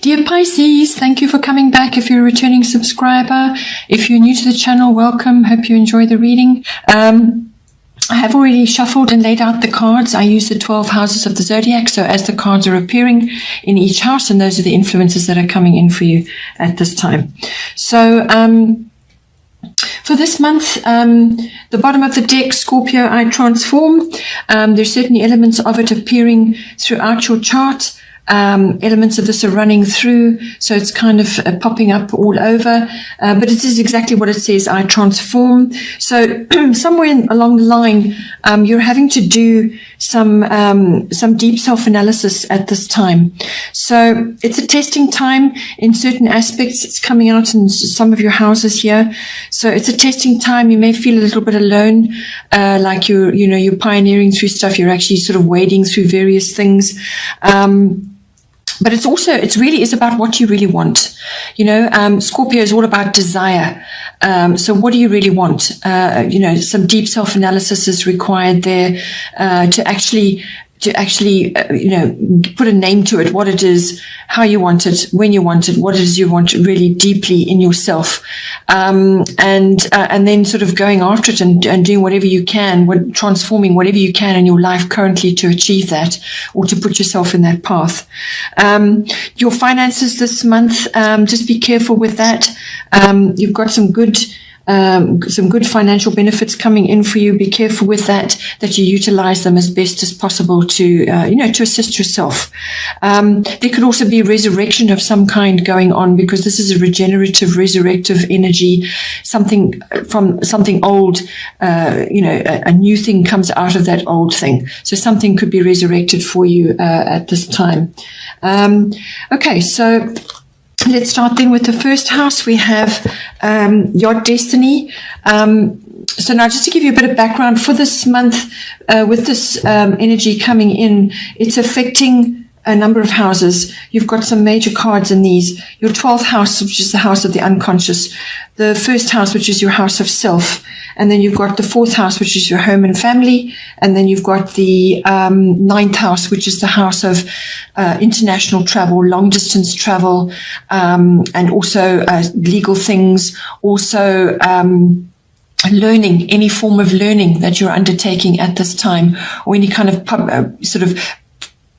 Dear Pisces, thank you for coming back. If you're a returning subscriber, if you're new to the channel, welcome. Hope you enjoy the reading. I have already shuffled and laid out the cards. I use the 12 houses of the zodiac. So as the cards are appearing in each house, and those are the influences that are coming in for you at this time. So, for this month, the bottom of the deck, Scorpio, I transform. There's certainly elements of it appearing throughout your chart. Elements of this are running through, so it's kind of popping up all over, but it is exactly what it says, I transform. So somewhere along the line, you're having to do some deep self-analysis at this time. So it's a testing time in certain aspects. It's coming out in some of your houses here. So it's a testing time. You may feel a little bit alone, like you're pioneering through stuff. You're actually sort of wading through various things. But it really is about what you really want. Scorpio is all about desire. So what do you really want? Some deep self-analysis is required there, to actually put a name to it, what it is, how you want it, when you want it, what it is you want really deeply in yourself. And then sort of going after it and doing whatever you can, transforming whatever you can in your life currently to achieve that or to put yourself in that path. Your finances this month, just be careful with that. You've got some good financial benefits coming in for you. Be careful with that you utilize them as best as possible to assist yourself. There could also be resurrection of some kind going on, because this is a resurrective energy. Something from something old, a new thing comes out of that old thing. So something could be resurrected for you at this time. Okay, so let's start then with the first house. We have your destiny. So now just to give you a bit of background for this month, with this energy coming in, it's affecting a number of houses. You've got some major cards in these. Your 12th house, which is the house of the unconscious. The first house, which is your house of self. And then you've got the 4th house, which is your home and family. And then you've got the 9th house, which is the house of international travel, long distance travel, and also legal things, also learning, any form of learning that you're undertaking at this time, or any kind of sort of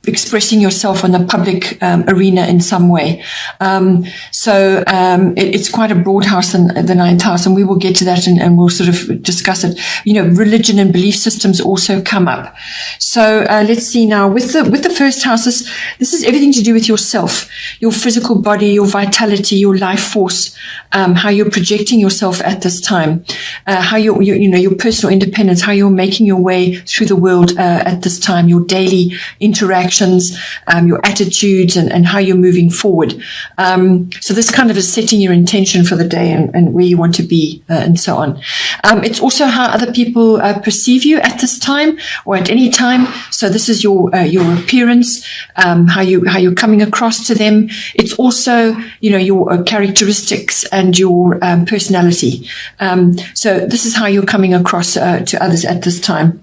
expressing yourself in the public arena in some way. It's quite a broad house in the 9th house, and we will get to that and we'll sort of discuss it. Religion and belief systems also come up. So let's see now with the first house. This is everything to do with yourself, your physical body, your vitality, your life force, how you're projecting yourself at this time, how your personal independence, how you're making your way through the world at this time, your daily interactions, your attitudes, and how you're moving forward. So this kind of is setting your intention for the day and where you want to be, and so on. It's also how other people perceive you at this time or at any time. So this is your appearance, how you're coming across to them. It's also your characteristics and your personality. So this is how you're coming across to others at this time.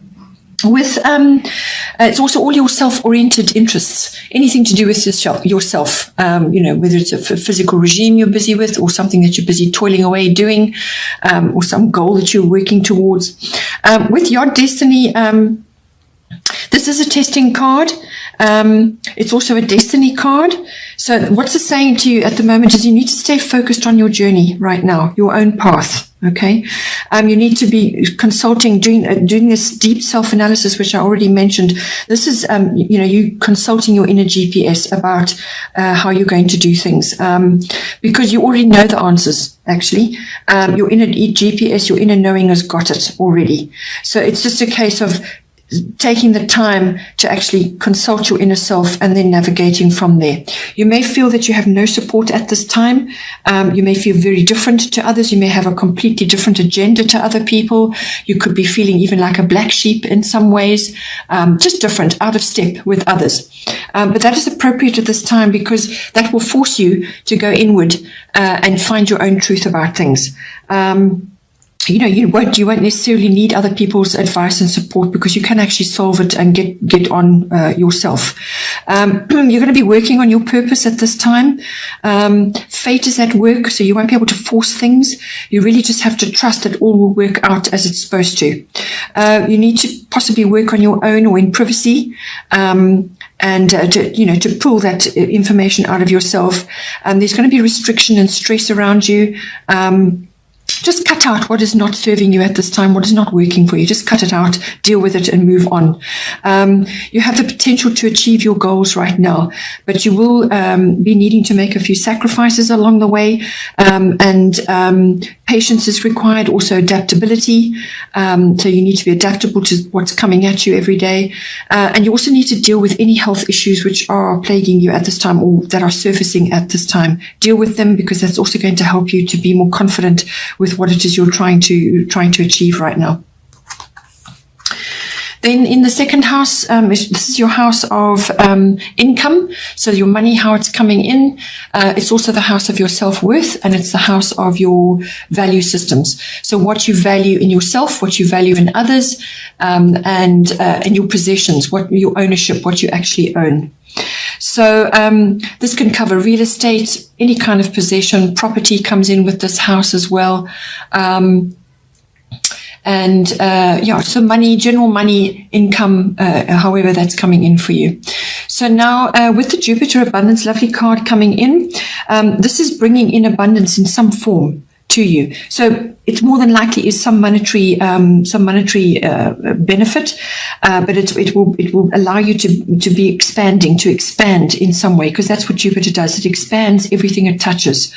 It's also all your self-oriented interests, anything to do with yourself, whether it's a physical regime you're busy with, or something that you're busy toiling away doing, or some goal that you're working towards. With your destiny, this is a testing card. It's also a destiny card. So what's it saying to you at the moment is you need to stay focused on your journey right now, your own path. Okay. You need to be consulting, doing this deep self-analysis, which I already mentioned. This is, you consulting your inner GPS about, how you're going to do things. Because you already know the answers, actually. Your inner GPS, your inner knowing has got it already. So it's just a case of taking the time to actually consult your inner self and then navigating from there. You may feel that you have no support at this time. You may feel very different to others. You may have a completely different agenda to other people. You could be feeling even like a black sheep in some ways, just different, out of step with others. But that is appropriate at this time, because that will force you to go inward and find your own truth about things. You won't necessarily need other people's advice and support, because you can actually solve it and get on yourself. You're going to be working on your purpose at this time. Fate is at work, so you won't be able to force things. You really just have to trust that all will work out as it's supposed to. You need to possibly work on your own or in privacy, and to pull that information out of yourself. There's going to be restriction and stress around you. Just cut out what is not serving you at this time, what is not working for you. Just cut it out, deal with it, and move on. You have the potential to achieve your goals right now, but you will be needing to make a few sacrifices along the way, and patience is required, also adaptability. So you need to be adaptable to what's coming at you every day. And you also need to deal with any health issues which are plaguing you at this time or that are surfacing at this time. Deal with them, because that's also going to help you to be more confident with what it is you're trying to achieve right now. Then in the second house, this is your house of income. So your money, how it's coming in. It's also the house of your self-worth, and it's the house of your value systems. So what you value in yourself, what you value in others, and your possessions, what your ownership, what you actually own. So this can cover real estate, any kind of possession. Property comes in with this house as well. So money, general money, income, however that's coming in for you. So now with the Jupiter Abundance lovely card coming in, this is bringing in abundance in some form to you. So it more than likely is some monetary benefit, but it will allow you to be expanding, to expand in some way, because that's what Jupiter does. It expands everything it touches.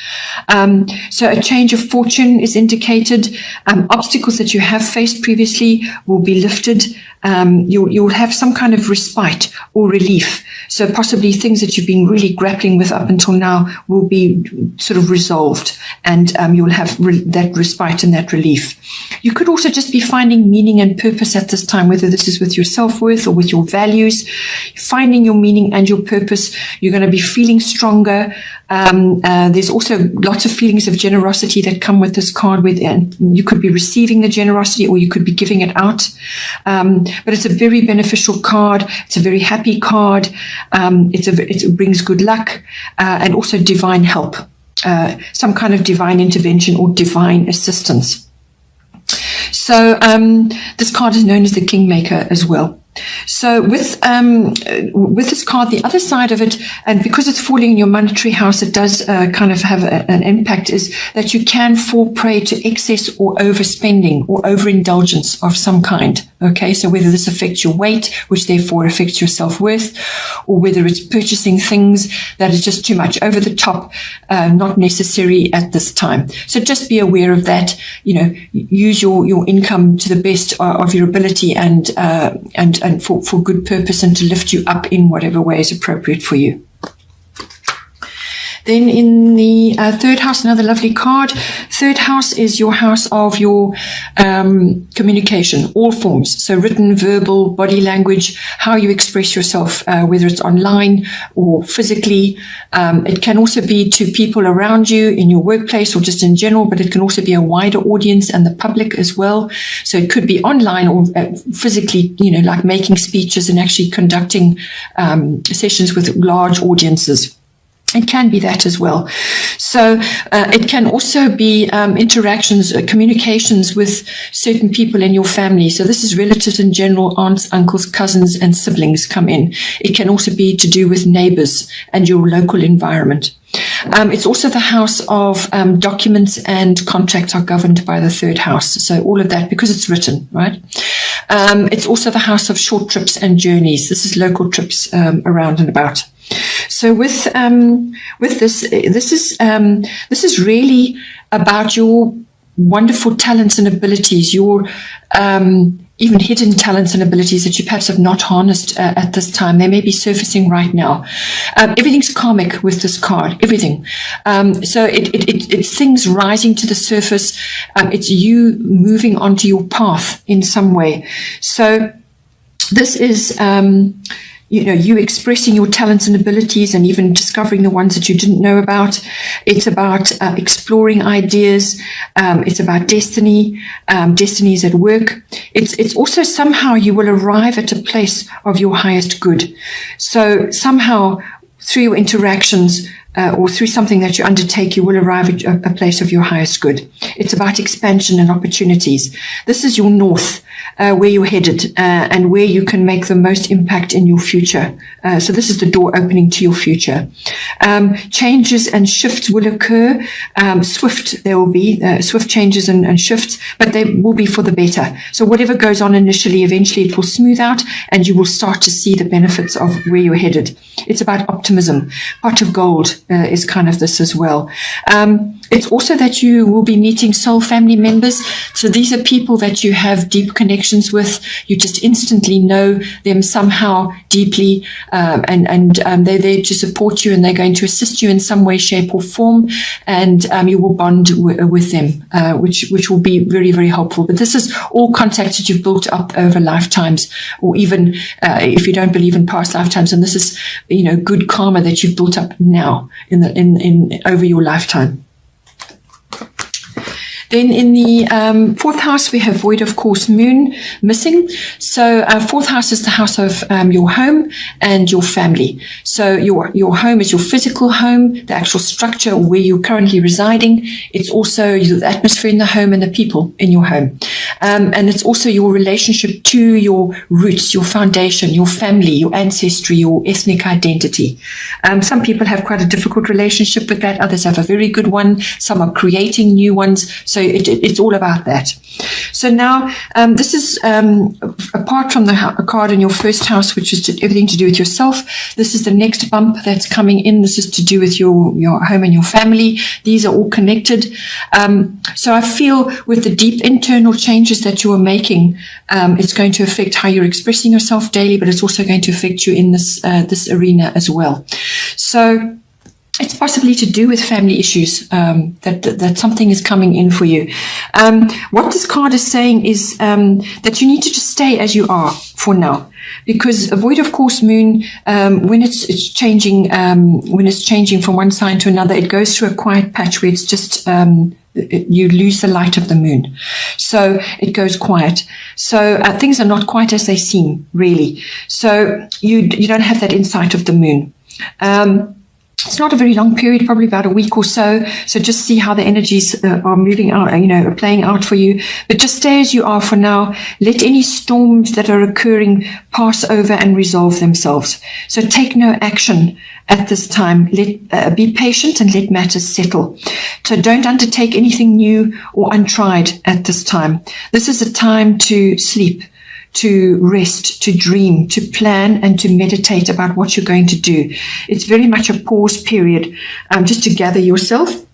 So a change of fortune is indicated. Obstacles that you have faced previously will be lifted. You'll have some kind of respite or relief. So possibly things that you've been really grappling with up until now will be sort of resolved, and you'll have that respite and that relief. You could also just be finding meaning and purpose at this time, whether this is with your self-worth or with your values. Finding your meaning and your purpose, you're going to be feeling stronger. There's also lots of feelings of generosity that come with this card, and you could be receiving the generosity or you could be giving it out. But it's a very beneficial card. It's a very happy card. It brings good luck and also divine help, some kind of divine intervention or divine assistance. So this card is known as the Kingmaker as well. So with this card, the other side of it, and because it's falling in your monetary house, it does kind of have an impact, is that you can fall prey to excess or overspending or overindulgence of some kind. Okay, so whether this affects your weight, which therefore affects your self-worth, or whether it's purchasing things that is just too much over the top, not necessary at this time. So just be aware of that. Use your income to the best of your ability and for good purpose, and to lift you up in whatever way is appropriate for you. Then in the third house, another lovely card. Third house is your house of your communication, all forms. So written, verbal, body language, how you express yourself, whether it's online or physically. It can also be to people around you in your workplace or just in general, but it can also be a wider audience and the public as well. So it could be online or physically, like making speeches and actually conducting sessions with large audiences. It can be that as well. So it can also be interactions, communications with certain people in your family. So this is relatives in general, aunts, uncles, cousins, and siblings come in. It can also be to do with neighbors and your local environment. It's also the house of documents, and contracts are governed by the third house. So all of that, because it's written, right? It's also the house of short trips and journeys. This is local trips around and about. So with this is really about your wonderful talents and abilities, your even hidden talents and abilities that you perhaps have not harnessed at this time. They may be surfacing right now. Everything's karmic with this card, everything. So it's things rising to the surface. It's you moving onto your path in some way. So this is, you expressing your talents and abilities and even discovering the ones that you didn't know about. It's about exploring ideas. It's about destiny. Destiny is at work. It's also somehow you will arrive at a place of your highest good. So somehow through your interactions or through something that you undertake, you will arrive at a place of your highest good. It's about expansion and opportunities. This is your north, where you're headed and where you can make the most impact in your future. So this is the door opening to your future. Changes and shifts will occur. There will be swift changes and shifts, but they will be for the better. So whatever goes on initially, eventually it will smooth out and you will start to see the benefits of where you're headed. It's about optimism. Pot of gold is kind of this as well. It's also that you will be meeting soul family members. So these are people that you have deep connections with. You just instantly know them somehow deeply, and they're there to support you, and they're going to assist you in some way, shape, or form, and you will bond with them, which will be very, very helpful. But this is all contacts that you've built up over lifetimes, or even if you don't believe in past lifetimes, and this is good karma that you've built up now in over your lifetime. Then in the fourth house, we have void of course moon missing. So fourth house is the house of your home and your family. So your home is your physical home, the actual structure where you're currently residing. It's also the atmosphere in the home and the people in your home. And it's also your relationship to your roots, your foundation, your family, your ancestry, your ethnic identity. Some people have quite a difficult relationship with that. Others have a very good one. Some are creating new ones. So it's all about that. So now this is apart from the card in your first house, which is everything to do with yourself. This is the next bump that's coming in. This is to do with your home and your family. These are all connected. So I feel with the deep internal changes that you are making, it's going to affect how you're expressing yourself daily, but it's also going to affect you in this arena as well. So it's possibly to do with family issues, that something is coming in for you. What this card is saying is that you need to just stay as you are for now. Because a void of course moon, when it's changing from one sign to another, it goes through a quiet patch where it's just you lose the light of the moon. So it goes quiet. So things are not quite as they seem, really. So you don't have that insight of the moon. It's not a very long period, probably about a week or so. So just see how the energies are moving out, are playing out for you. But just stay as you are for now. Let any storms that are occurring pass over and resolve themselves. So take no action at this time. Be patient and let matters settle. So don't undertake anything new or untried at this time. This is a time to sleep, to rest, to dream, to plan, and to meditate about what you're going to do. It's very much a pause period, just to gather yourself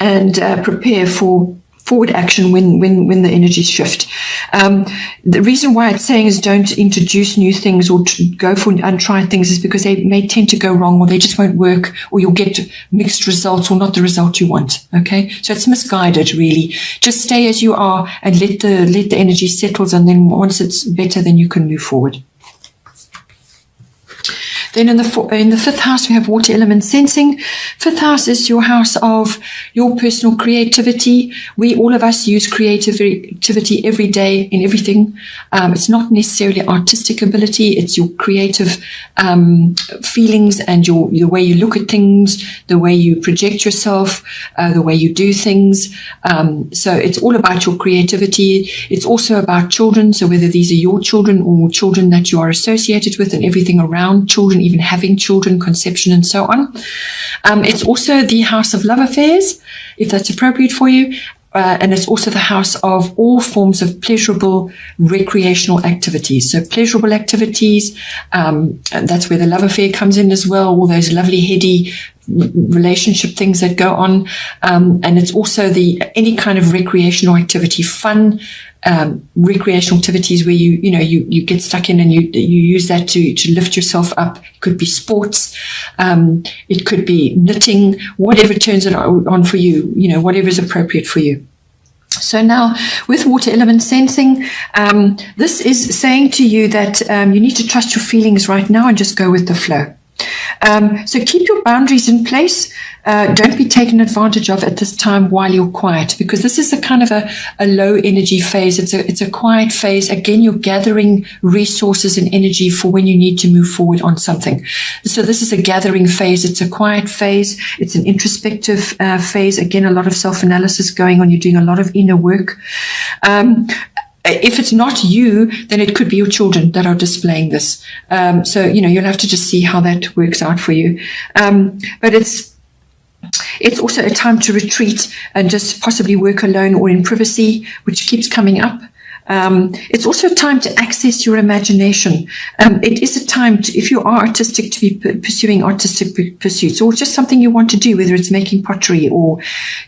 and prepare for forward action when the energies shift. The reason why it's saying is don't introduce new things or go for untried things is because they may tend to go wrong, or they just won't work, or you'll get mixed results or not the result you want. Okay, so it's misguided, really. Just stay as you are and let the energy settle, and then once it's better, then you can move forward. Then in the fifth house, we have water element sensing. Fifth house is your house of your personal creativity. All of us use creativity every day in everything. It's not necessarily artistic ability. It's your creative feelings and the way you look at things, the way you project yourself, the way you do things. So it's all about your creativity. It's also about children. So whether these are your children or children that you are associated with, and everything around children, even having children, conception, and so on. It's also the house of love affairs, if that's appropriate for you. And it's also the house of all forms of pleasurable recreational activities. So pleasurable activities, that's where the love affair comes in as well, all those lovely, heady relationship things that go on. And it's also any kind of recreational activity, fun, recreational activities where you get stuck in and you use that to lift yourself up. It could be sports, it could be knitting, whatever turns it on for you, whatever is appropriate for you. So now with water element sensing, this is saying to you that you need to trust your feelings right now and just go with the flow. So keep your boundaries in place. Don't be taken advantage of at this time while you're quiet, because this is a kind of a low energy phase. It's a quiet phase. Again, you're gathering resources and energy for when you need to move forward on something. So this is a gathering phase. It's a quiet phase. It's an introspective phase. Again, a lot of self-analysis going on. You're doing a lot of inner work. If it's not you, then it could be your children that are displaying this. So, you'll have to just see how that works out for you. But it's also a time to retreat and just possibly work alone or in privacy, which keeps coming up. It's also a time to access your imagination. It is a time to, if you are artistic, to be pursuing artistic pursuits, or just something you want to do, whether it's making pottery or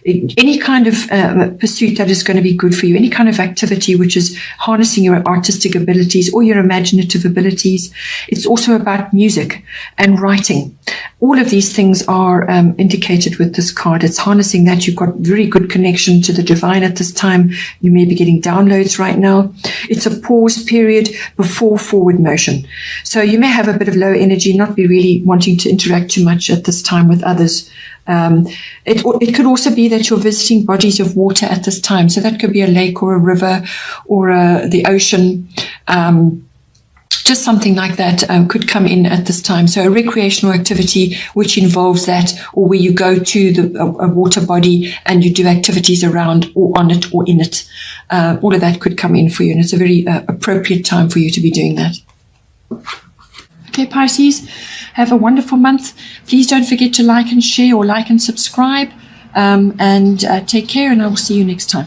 any kind of pursuit that is going to be good for you, any kind of activity which is harnessing your artistic abilities or your imaginative abilities. It's also about music and writing. All of these things are indicated with this card. It's harnessing that. You've got very good connection to the divine at this time. You may be getting downloads right now. It's a pause period before forward motion. So you may have a bit of low energy, not be really wanting to interact too much at this time with others. It could also be that you're visiting bodies of water at this time. So that could be a lake or a river or the ocean. Just something like that could come in at this time. So a recreational activity which involves that, or where you go to a water body and you do activities around or on it or in it. All of that could come in for you, and it's a very appropriate time for you to be doing that. Okay, Pisces, have a wonderful month. Please don't forget to like and share, or like and subscribe, and take care, and I will see you next time.